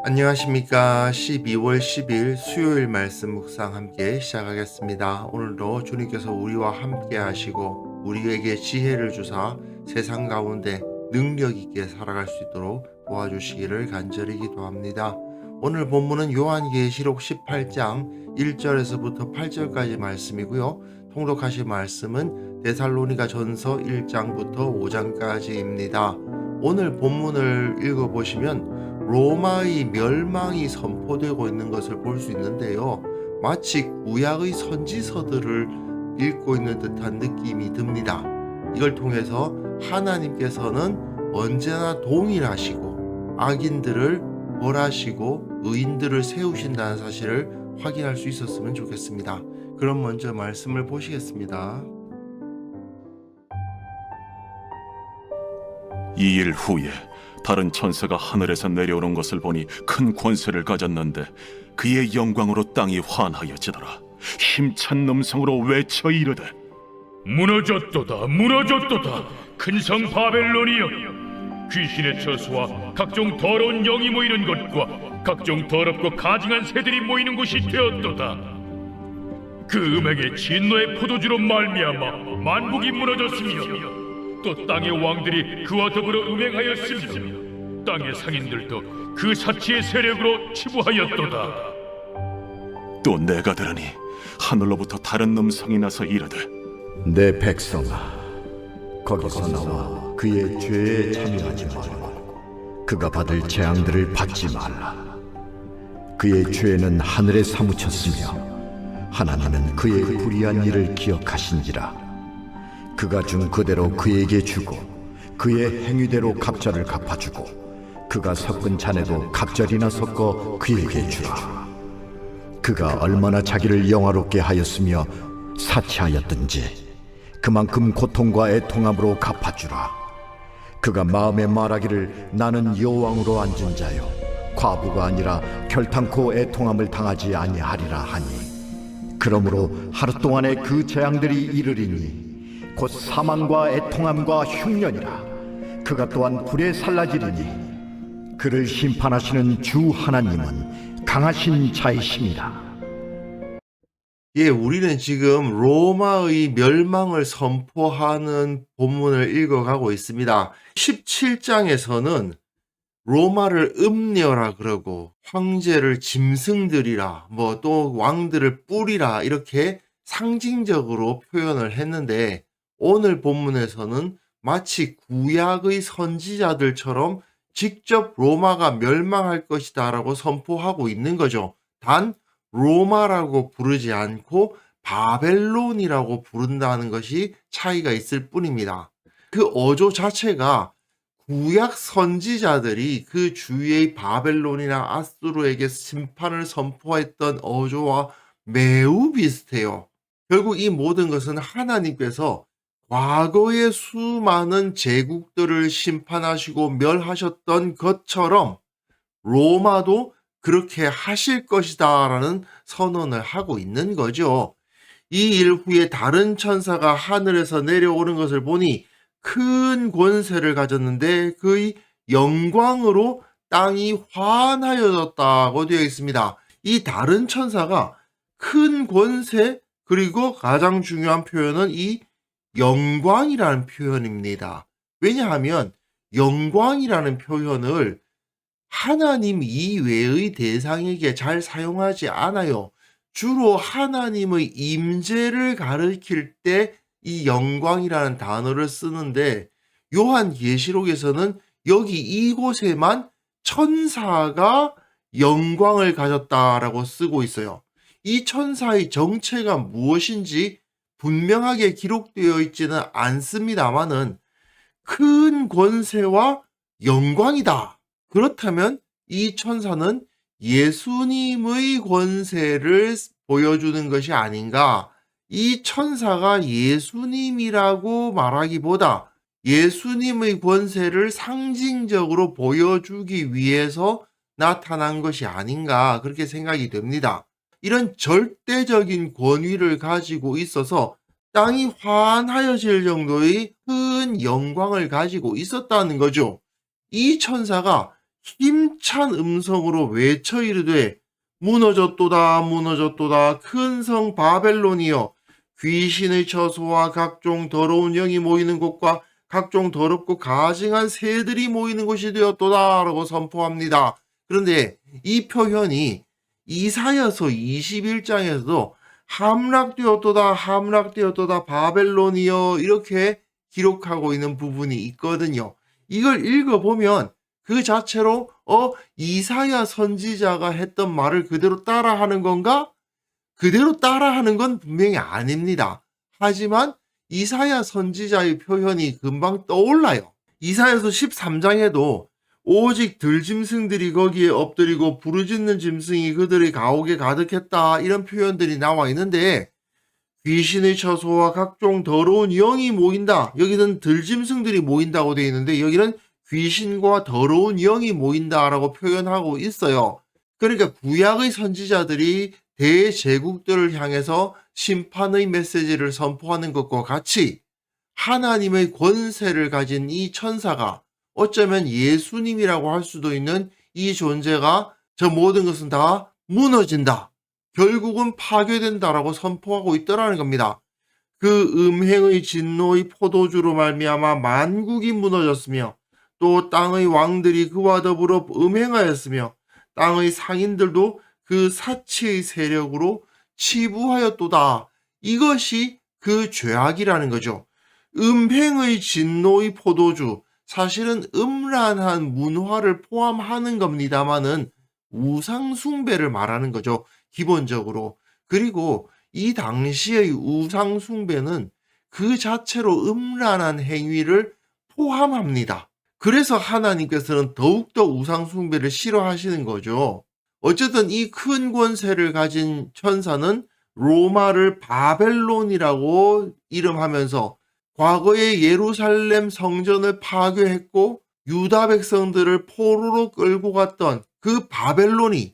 안녕하십니까. 12월 10일 수요일 말씀 묵상 함께 시작하겠습니다. 오늘도 주님께서 우리와 함께 하시고 우리에게 지혜를 주사 세상 가운데 능력 있게 살아갈 수 있도록 도와주시기를 간절히 기도합니다. 오늘 본문은 요한계시록 18장 1절에서부터 8절까지 말씀이고요. 통독하실 말씀은 데살로니가 전서 1장부터 5장까지입니다. 오늘 본문을 읽어보시면 로마의 멸망이 선포되고 있는 것을 볼 수 있는데요. 마치 구약의 선지서들을 읽고 있는 듯한 느낌이 듭니다. 이걸 통해서 하나님께서는 언제나 동일하시고 악인들을 벌하시고 의인들을 세우신다는 사실을 확인할 수 있었으면 좋겠습니다. 그럼 먼저 말씀을 보시겠습니다. 2일 후에 다른 천사가 하늘에서 내려오는 것을 보니 큰 권세를 가졌는데 그의 영광으로 땅이 환하여지더라. 힘찬 음성으로 외쳐 이르되 무너졌도다 무너졌도다 큰 성 바벨론이여, 귀신의 처소와 각종 더러운 영이 모이는 곳과 각종 더럽고 가증한 새들이 모이는 곳이 되었도다. 그 음행의 진노의 포도주로 말미암아 만국이 무너졌으며 또 땅의 왕들이 그와 더불어 음행하였으며 땅의 상인들도 그 사치의 세력으로 치부하였도다. 또 내가 들으니 하늘로부터 다른 음성이 나서 이르되 내 백성아, 거기서 나와 그의 죄에 참여하지 말고 그가 받을 재앙들을 받지 말라. 그의 죄는 하늘에 사무쳤으며 하나님은 그의 불의한 일을 기억하신지라. 그가 준 그대로 그에게 주고 그의 행위대로 갑절을 갚아주고 그가 섞은 잔에도 갑절이나 섞어 그에게 주라. 그가 얼마나 자기를 영화롭게 하였으며 사치하였든지 그만큼 고통과 애통함으로 갚아주라. 그가 마음에 말하기를 나는 여호왕으로 앉은 자요 과부가 아니라 결탄코 애통함을 당하지 아니하리라 하니, 그러므로 하루 동안에 그 재앙들이 이르리니 곧 사망과 애통함과 흉년이라. 그가 또한 불에 살라지리니 그를 심판하시는 주 하나님은 강하신 자이심이라. 우리는 지금 로마의 멸망을 선포하는 본문을 읽어가고 있습니다. 17장에서는 로마를 음녀라 그러고 황제를 짐승들이라 또 왕들을 뿔이라 이렇게 상징적으로 표현을 했는데, 오늘 본문에서는 마치 구약의 선지자들처럼 직접 로마가 멸망할 것이다 라고 선포하고 있는 거죠. 단 로마라고 부르지 않고 바벨론이라고 부른다는 것이 차이가 있을 뿐입니다. 그 어조 자체가 구약 선지자들이 그 주위의 바벨론이나 아수르에게 심판을 선포했던 어조와 매우 비슷해요. 결국 이 모든 것은 하나님께서 과거의 수많은 제국들을 심판하시고 멸하셨던 것처럼 로마도 그렇게 하실 것이다 라는 선언을 하고 있는 거죠. 이 일 후에 다른 천사가 하늘에서 내려오는 것을 보니 큰 권세를 가졌는데 그의 영광으로 땅이 환하여졌다고 되어 있습니다. 이 다른 천사가 큰 권세, 그리고 가장 중요한 표현은 이 영광이라는 표현입니다. 왜냐하면 영광이라는 표현을 하나님 이외의 대상에게 잘 사용하지 않아요. 주로 하나님의 임재를 가리킬 때 이 영광이라는 단어를 쓰는데, 요한계시록에서는 여기 이곳에만 천사가 영광을 가졌다라고 쓰고 있어요. 이 천사의 정체가 무엇인지 분명하게 기록되어 있지는 않습니다만은 큰 권세와 영광이다. 그렇다면 이 천사는 예수님의 권세를 보여주는 것이 아닌가? 이 천사가 예수님이라고 말하기보다 예수님의 권세를 상징적으로 보여주기 위해서 나타난 것이 아닌가, 그렇게 생각이 됩니다. 이런 절대적인 권위를 가지고 있어서 땅이 환하여질 정도의 큰 영광을 가지고 있었다는 거죠. 이 천사가 힘찬 음성으로 외쳐 이르되 무너졌도다 무너졌도다 큰 성 바벨론이여 귀신의 처소와 각종 더러운 영이 모이는 곳과 각종 더럽고 가증한 새들이 모이는 곳이 되었도다 라고 선포합니다. 그런데 이 표현이 이사야서 21장에서도 함락되었도다 함락되었도다 바벨론이여 이렇게 기록하고 있는 부분이 있거든요. 이걸 읽어보면 그 자체로 이사야 선지자가 했던 말을 그대로 따라하는 건가? 그대로 따라하는 건 분명히 아닙니다. 하지만 이사야 선지자의 표현이 금방 떠올라요. 이사야서 13장에도 오직 들짐승들이 거기에 엎드리고 부르짖는 짐승이 그들의 가옥에 가득했다 이런 표현들이 나와 있는데 귀신의 처소와 각종 더러운 영이 모인다. 여기는 들짐승들이 모인다고 되어 있는데 여기는 귀신과 더러운 영이 모인다라고 표현하고 있어요. 그러니까 구약의 선지자들이 대제국들을 향해서 심판의 메시지를 선포하는 것과 같이 하나님의 권세를 가진 이 천사가 어쩌면 예수님이라고 할 수도 있는 이 존재가 저 모든 것은 다 무너진다. 결국은 파괴된다라고 선포하고 있더라는 겁니다. 그 음행의 진노의 포도주로 말미암아 만국이 무너졌으며 또 땅의 왕들이 그와 더불어 음행하였으며 땅의 상인들도 그 사치의 세력으로 치부하였도다. 이것이 그 죄악이라는 거죠. 음행의 진노의 포도주, 사실은 음란한 문화를 포함하는 겁니다만은 우상숭배를 말하는 거죠. 기본적으로. 그리고 이 당시의 우상숭배는 그 자체로 음란한 행위를 포함합니다. 그래서 하나님께서는 더욱더 우상숭배를 싫어하시는 거죠. 어쨌든 이 큰 권세를 가진 천사는 로마를 바벨론이라고 이름하면서 과거에 예루살렘 성전을 파괴했고 유다 백성들을 포로로 끌고 갔던 그 바벨론이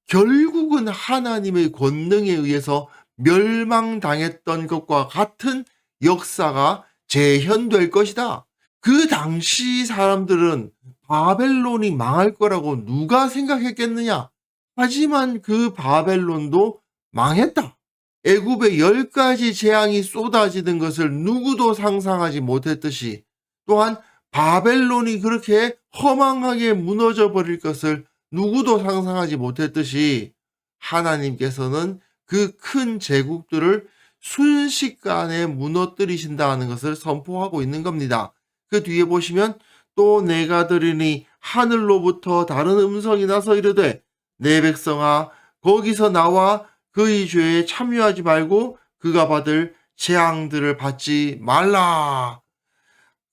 결국은 하나님의 권능에 의해서 멸망당했던 것과 같은 역사가 재현될 것이다. 그 당시 사람들은 바벨론이 망할 거라고 누가 생각했겠느냐? 하지만 그 바벨론도 망했다. 애굽에 10가지 재앙이 쏟아지는 것을 누구도 상상하지 못했듯이 또한 바벨론이 그렇게 허망하게 무너져 버릴 것을 누구도 상상하지 못했듯이 하나님께서는 그 큰 제국들을 순식간에 무너뜨리신다는 것을 선포하고 있는 겁니다. 그 뒤에 보시면 또 내가 들으니 하늘로부터 다른 음성이 나서 이르되 내 백성아 거기서 나와 그의 죄에 참여하지 말고 그가 받을 재앙들을 받지 말라.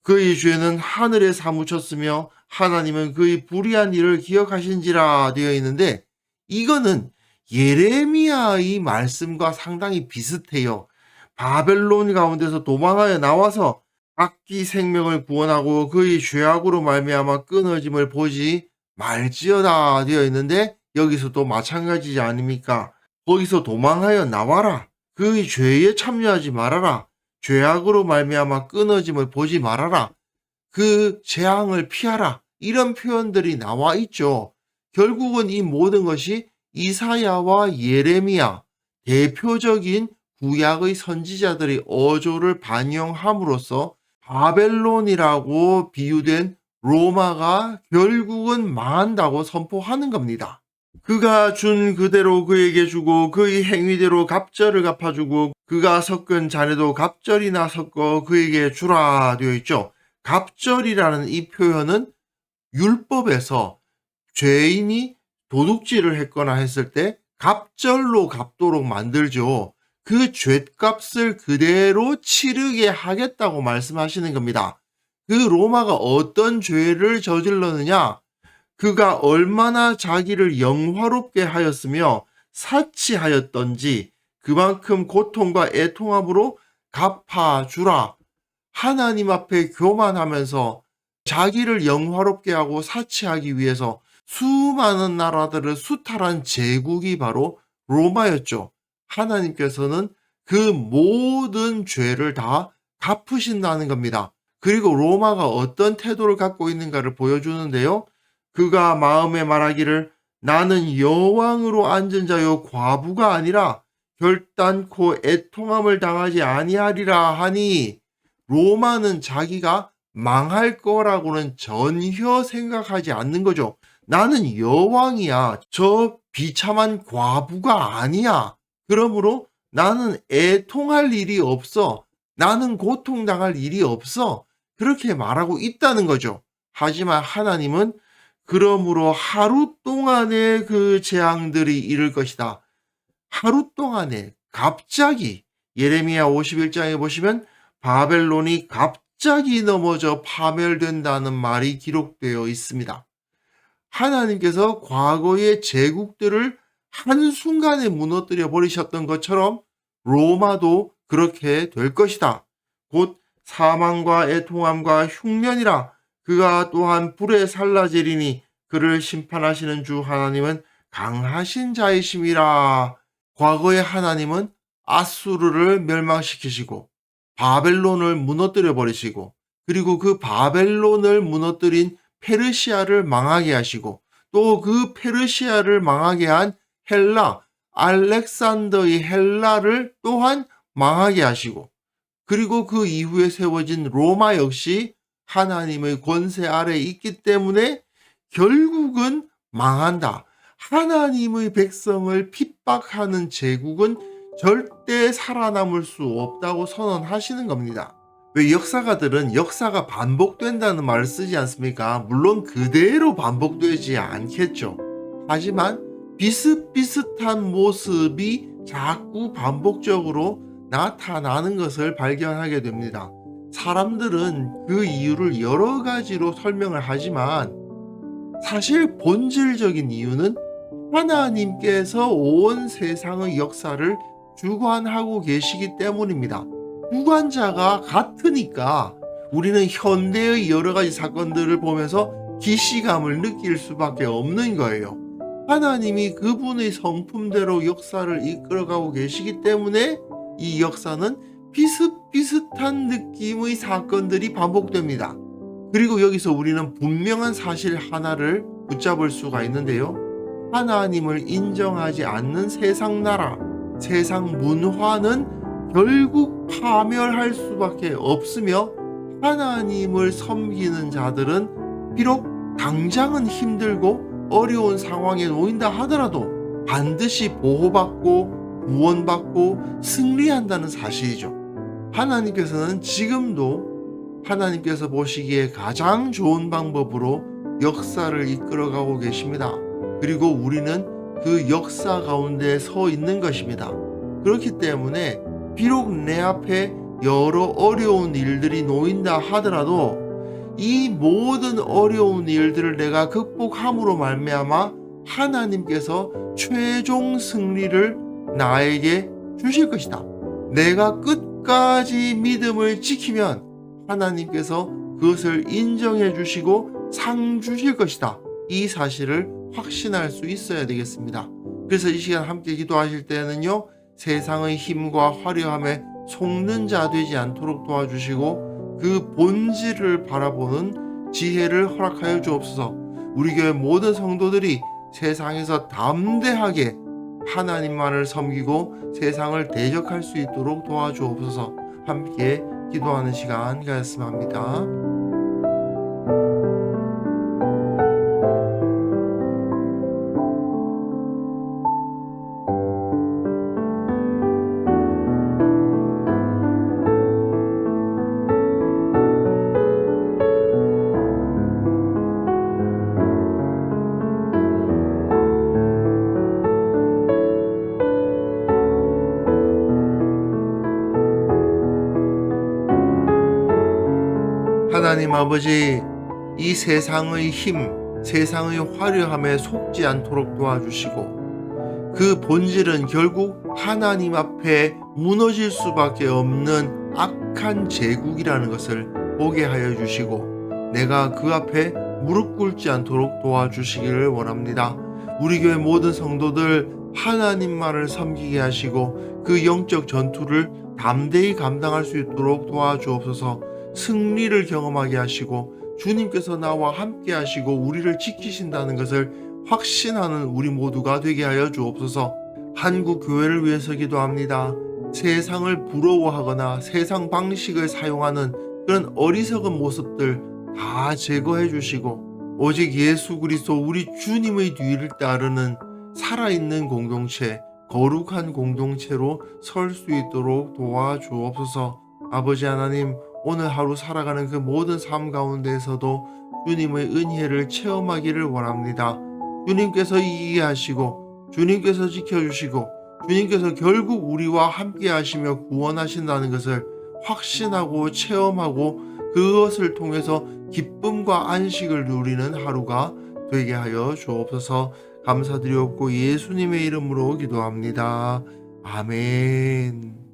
그의 죄는 하늘에 사무쳤으며 하나님은 그의 불의한 일을 기억하신지라 되어 있는데 이거는 예레미야의 말씀과 상당히 비슷해요. 바벨론 가운데서 도망하여 나와서 악기 생명을 구원하고 그의 죄악으로 말미암아 끊어짐을 보지 말지어다 되어 있는데 여기서도 마찬가지지 아닙니까? 거기서 도망하여 나와라. 그의 죄에 참여하지 말아라. 죄악으로 말미암아 끊어짐을 보지 말아라. 그 재앙을 피하라. 이런 표현들이 나와 있죠. 결국은 이 모든 것이 이사야와 예레미야, 대표적인 구약의 선지자들의 어조를 반영함으로써 바벨론이라고 비유된 로마가 결국은 망한다고 선포하는 겁니다. 그가 준 그대로 그에게 주고 그의 행위대로 갑절을 갚아주고 그가 섞은 잔에도 갑절이나 섞어 그에게 주라 되어 있죠. 갑절이라는 이 표현은 율법에서 죄인이 도둑질을 했거나 했을 때 갑절로 갚도록 만들죠. 그 죗값을 그대로 치르게 하겠다고 말씀하시는 겁니다. 그 로마가 어떤 죄를 저질렀느냐? 그가 얼마나 자기를 영화롭게 하였으며 사치하였던지 그만큼 고통과 애통함으로 갚아주라. 하나님 앞에 교만하면서 자기를 영화롭게 하고 사치하기 위해서 수많은 나라들을 수탈한 제국이 바로 로마였죠. 하나님께서는 그 모든 죄를 다 갚으신다는 겁니다. 그리고 로마가 어떤 태도를 갖고 있는가를 보여주는데요. 그가 마음에 말하기를 나는 여왕으로 앉은 자요 과부가 아니라 결단코 애통함을 당하지 아니하리라 하니 로마는 자기가 망할 거라고는 전혀 생각하지 않는 거죠. 나는 여왕이야. 저 비참한 과부가 아니야. 그러므로 나는 애통할 일이 없어. 나는 고통당할 일이 없어. 그렇게 말하고 있다는 거죠. 하지만 하나님은 그러므로 하루 동안에 그 재앙들이 이를 것이다. 하루 동안에 갑자기 예레미야 51장에 보시면 바벨론이 갑자기 넘어져 파멸된다는 말이 기록되어 있습니다. 하나님께서 과거의 제국들을 한순간에 무너뜨려 버리셨던 것처럼 로마도 그렇게 될 것이다. 곧 사망과 애통함과 흉년이라 그가 또한 불에 살라지리니 그를 심판하시는 주 하나님은 강하신 자이심이라. 과거의 하나님은 아수르를 멸망시키시고 바벨론을 무너뜨려 버리시고 그리고 그 바벨론을 무너뜨린 페르시아를 망하게 하시고 또 그 페르시아를 망하게 한 헬라, 알렉산더의 헬라를 또한 망하게 하시고 그리고 그 이후에 세워진 로마 역시 하나님의 권세 아래에 있기 때문에 결국은 망한다. 하나님의 백성을 핍박하는 제국은 절대 살아남을 수 없다고 선언하시는 겁니다. 왜 역사가들은 역사가 반복된다는 말을 쓰지 않습니까? 물론 그대로 반복되지 않겠죠. 하지만 비슷비슷한 모습이 자꾸 반복적으로 나타나는 것을 발견하게 됩니다. 사람들은 그 이유를 여러 가지로 설명을 하지만 사실 본질적인 이유는 하나님께서 온 세상의 역사를 주관하고 계시기 때문입니다. 주관자가 같으니까 우리는 현대의 여러 가지 사건들을 보면서 기시감을 느낄 수밖에 없는 거예요. 하나님이 그분의 성품대로 역사를 이끌어가고 계시기 때문에 이 역사는 비슷비슷한 느낌의 사건들이 반복됩니다. 그리고 여기서 우리는 분명한 사실 하나를 붙잡을 수가 있는데요. 하나님을 인정하지 않는 세상 나라, 세상 문화는 결국 파멸할 수밖에 없으며 하나님을 섬기는 자들은 비록 당장은 힘들고 어려운 상황에 놓인다 하더라도 반드시 보호받고 구원받고 승리한다는 사실이죠. 하나님께서는 지금도 하나님께서 보시기에 가장 좋은 방법으로 역사를 이끌어가고 계십니다. 그리고 우리는 그 역사 가운데 서 있는 것입니다. 그렇기 때문에 비록 내 앞에 여러 어려운 일들이 놓인다 하더라도 이 모든 어려운 일들을 내가 극복함으로 말미암아 하나님께서 최종 승리를 나에게 주실 것이다. 내가 끝까지 믿음을 지키면 하나님께서 그것을 인정해 주시고 상 주실 것이다. 이 사실을 확신할 수 있어야 되겠습니다. 그래서 이 시간 함께 기도하실 때는요, 세상의 힘과 화려함에 속는 자 되지 않도록 도와주시고 그 본질을 바라보는 지혜를 허락하여 주옵소서. 우리 교회 모든 성도들이 세상에서 담대하게 하나님만을 섬기고 세상을 대적할 수 있도록 도와주옵소서. 함께 기도하는 시간 가졌으면 합니다. 하나님 아버지, 이 세상의 힘, 세상의 화려함에 속지 않도록 도와주시고 그 본질은 결국 하나님 앞에 무너질 수밖에 없는 악한 제국이라는 것을 보게 하여 주시고 내가 그 앞에 무릎 꿇지 않도록 도와주시기를 원합니다. 우리 교회 모든 성도들 하나님만을 섬기게 하시고 그 영적 전투를 담대히 감당할 수 있도록 도와주옵소서. 승리를 경험하게 하시고 주님께서 나와 함께 하시고 우리를 지키신다는 것을 확신하는 우리 모두가 되게 하여 주옵소서. 한국 교회를 위해서 기도합니다. 세상을 부러워하거나 세상 방식을 사용하는 그런 어리석은 모습들 다 제거해 주시고 오직 예수 그리스도 우리 주님의 뒤를 따르는 살아있는 공동체, 거룩한 공동체로 설 수 있도록 도와주옵소서. 아버지 하나님, 오늘 하루 살아가는 그 모든 삶 가운데에서도 주님의 은혜를 체험하기를 원합니다. 주님께서 이해하시고 주님께서 지켜주시고 주님께서 결국 우리와 함께 하시며 구원하신다는 것을 확신하고 체험하고 그것을 통해서 기쁨과 안식을 누리는 하루가 되게 하여 주옵소서. 감사드리옵고 예수님의 이름으로 기도합니다. 아멘.